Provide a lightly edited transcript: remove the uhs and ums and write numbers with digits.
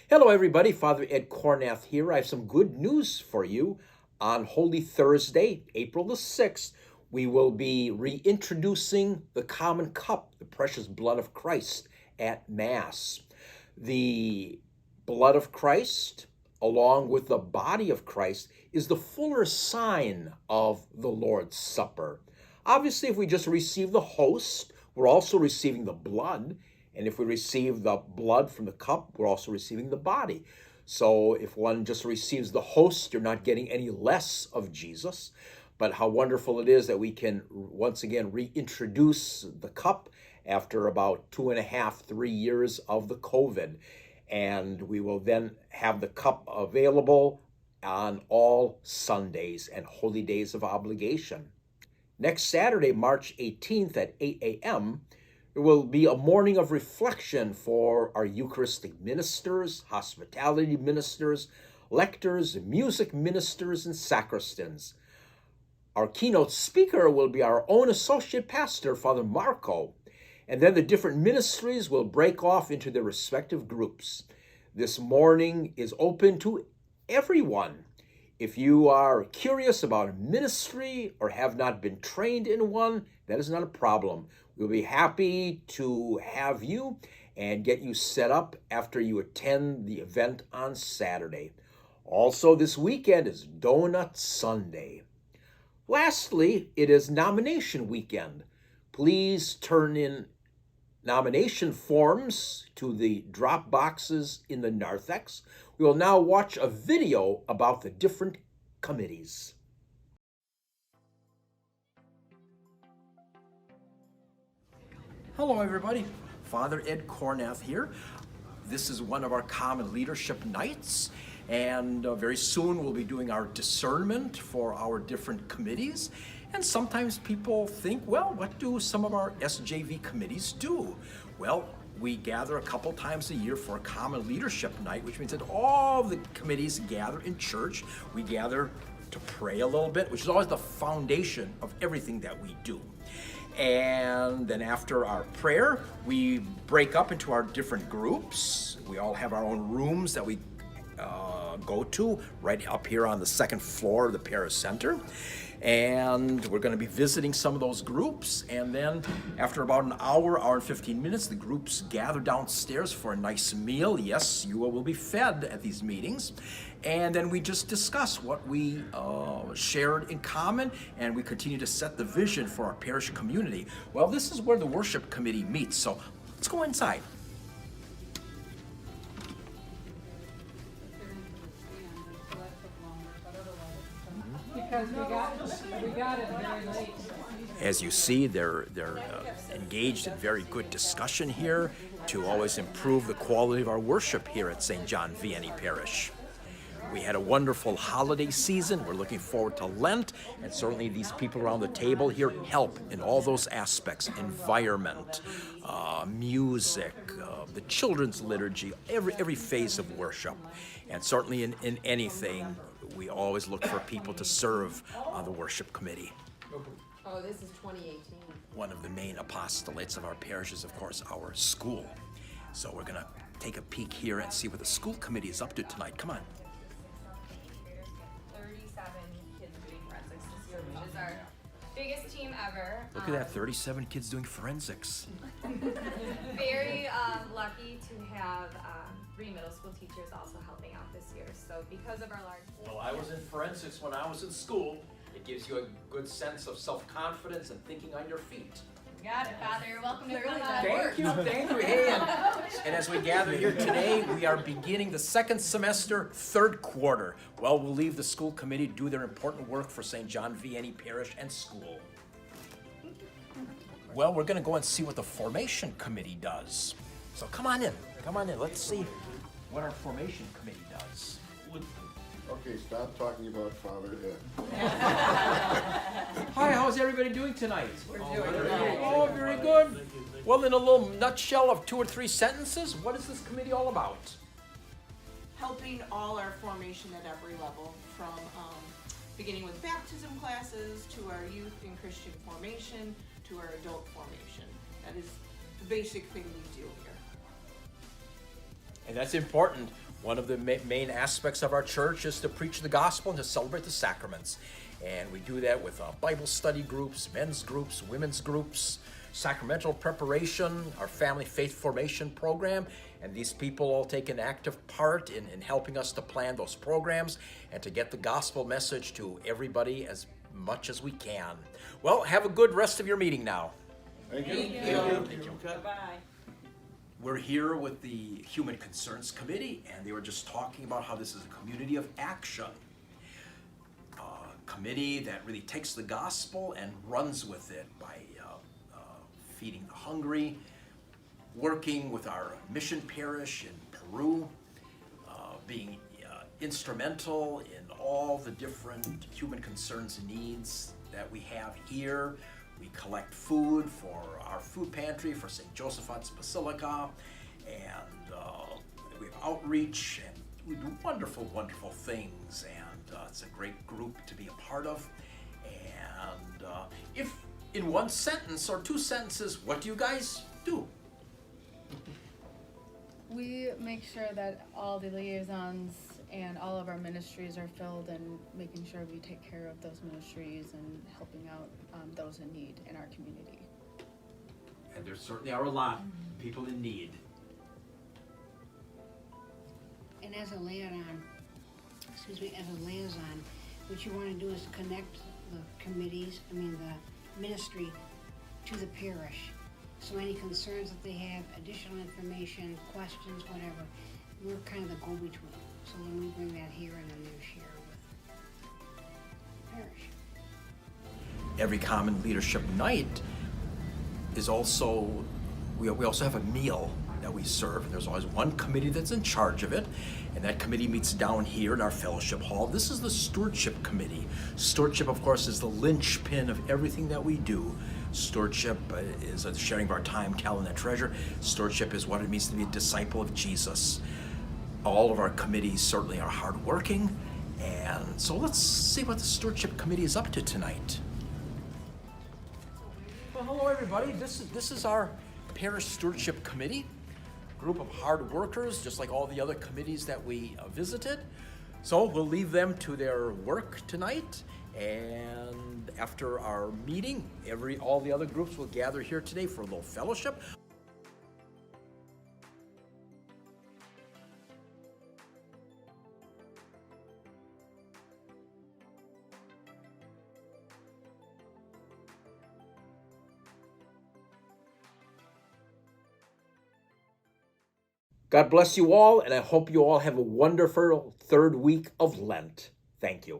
Hello, everybody. Father Ed Kornath here. I have some good news for you. On Holy Thursday, April the 6th, we will be reintroducing the common cup, the precious blood of Christ, at Mass. The blood of Christ, along with the body of Christ, is the fuller sign of the Lord's Supper. Obviously, if we just receive the host, we're also receiving the blood. And if we receive the blood from the cup, we're also receiving the body. So if one just receives the host, you're not getting any less of Jesus. But how wonderful it is that we can once again reintroduce the cup after about 2.5, 3 years of the COVID. And we will then have the cup available on all Sundays and holy days of obligation. Next Saturday, March 18th at 8 a.m., there will be a morning of reflection for our Eucharistic ministers, hospitality ministers, lectors, music ministers, and sacristans. Our keynote speaker will be our own associate pastor, Father Marco, and then the different ministries will break off into their respective groups. This morning is open to everyone. If you are curious about a ministry or have not been trained in one, that is not a problem. We'll be happy to have you and get you set up after you attend the event on Saturday. Also, this weekend is Donut Sunday. Lastly, it is nomination weekend. Please turn in nomination forms to the drop boxes in the narthex. We will now watch a video about the different committees. Hello, everybody. Father Ed Kornath here. This is one of our common leadership nights, and very soon we'll be doing our discernment for our different committees. And sometimes people think, well, what do some of our SJV committees do? Well, we gather a couple times a year for a common leadership night, which means that all the committees gather in church. We gather to pray a little bit, which is always the foundation of everything that we do. And then after our prayer, we break up into our different groups. We all have our own rooms that we go to right up here on the second floor of the parish center. And we're going to be visiting some of those groups. And then after about an hour and 15 minutes, the groups gather downstairs for a nice meal. Yes, you will be fed at these meetings. And then we just discuss what we shared in common, and we continue to set the vision for our parish community. Well, this is where the worship committee meets, so let's go inside. Because we got it very late. As you see, they're engaged in very good discussion here to always improve the quality of our worship here at St. John Vianney Parish. We had a wonderful holiday season. We're looking forward to Lent, and certainly these people around the table here help in all those aspects: environment, music, the children's liturgy, every phase of worship. And certainly in anything, we always look for people to serve on the worship committee. Oh, this is 2018. One of the main apostolates of our parish is, of course, our school. So we're going to take a peek here and see what the school committee is up to tonight. Come on. 37 kids doing forensics this year, which is our biggest team ever. Look at that, 37 kids doing forensics. Very lucky to have 3 middle school teachers also helping out this year. So because of our large... Well, I was in forensics when I was in school. It gives you a good sense of self-confidence and thinking on your feet. Got it, Father. You're welcome to come Thank you. Hey, and as we gather here today, we are beginning the second semester, third quarter. Well, we'll leave the school committee to do their important work for St. John Vianney Parish and School. Well, we're going to go and see what the formation committee does. So come on in. Let's see what our formation committee does. Okay, stop talking about Father Ed. Hi, how's everybody doing tonight? We're doing Oh, very good. Well, in a little nutshell of 2 or 3 sentences, what is this committee all about? Helping all our formation at every level, from beginning with baptism classes to our youth and Christian formation to our adult formation. That is the basic thing we do here. And that's important. One of the main aspects of our church is to preach the gospel and to celebrate the sacraments. And we do that with Bible study groups, men's groups, women's groups, sacramental preparation, our family faith formation program. And these people all take an active part in helping us to plan those programs and to get the gospel message to everybody as much as we can. Well, have a good rest of your meeting now. Thank you. Thank you. Bye. We're here with the Human Concerns Committee, and they were just talking about how this is a community of action. A committee that really takes the gospel and runs with it by feeding the hungry, working with our mission parish in Peru, being instrumental in all the different human concerns and needs that we have here. We collect food for our food pantry for St. Joseph's Basilica, and we have outreach, and we do wonderful, wonderful things, and it's a great group to be a part of. And if in one sentence or two sentences, what do you guys do? We make sure that all the liaisons and all of our ministries are filled, and making sure we take care of those ministries and helping out those in need in our community. And there certainly are a lot of people in need. And as a liaison, what you want to do is connect the ministry to the parish. So any concerns that they have, additional information, questions, whatever, we're kind of the go-between. So then we bring that here, and then they share with the parish. Every common leadership night is also, we also have a meal that we serve. There's always one committee that's in charge of it, and that committee meets down here in our fellowship hall. This is the Stewardship Committee. Stewardship, of course, is the linchpin of everything that we do. Stewardship is the sharing of our time, talent, and treasure. Stewardship is what it means to be a disciple of Jesus. All of our committees certainly are hardworking, and so let's see what the Stewardship Committee is up to tonight. Well, hello everybody. This is our Parish Stewardship Committee, group of hard workers, just like all the other committees that we visited. So we'll leave them to their work tonight, and after our meeting, all the other groups will gather here today for a little fellowship. God bless you all, and I hope you all have a wonderful third week of Lent. Thank you.